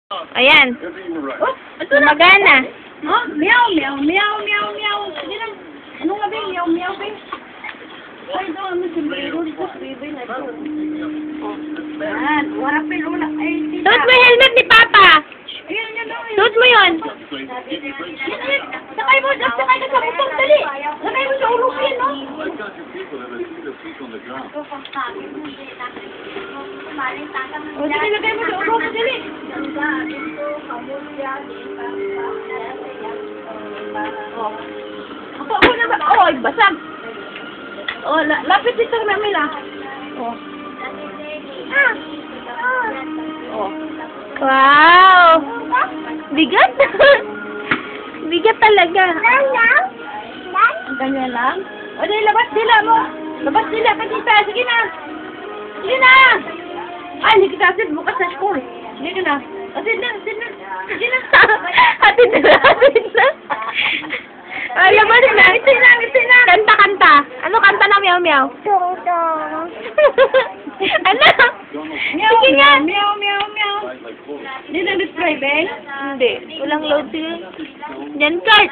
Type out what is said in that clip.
Ayan. Oh, ito na. Magana. Oh, meow, meow, meow, meow, meow. Sige na. Ano nga ba? Meow, meow, ba? Ay, ito, ano si Bebo? Dito si Bebo na ito. Yan. Warapin, wala. Ay, tita. Suot mo yung helmet ni Papa. Ayan, yan, yan. Suot mo yun. Sakay mo, sakay ka sa butong, dali. Sakay mo sa ulo yan, no? O, sige, lagay mo sa ulo mo, dali. Ako na ba? Oh, basag. Oh, lapit dito namin ah. Oh. Oh. Wow. Bigat. Bigat talaga. Ganyan lang. O, dali, labas sila mo. Labas sila, katita. Sige na. Sige na. Ay, hindi kita asid. Bukas sa school. Sige na. Asid na, asid na. Sige na. Hatid na, hatid na. Ay, labas na. Ngiti na, ngiti na. Kanta, kanta. Ano kanta na meow meow? Ano? Meow, Sige nga. meow, meow, meow. Hindi na display, Ben? Hindi. Walang load sila. Yan, card.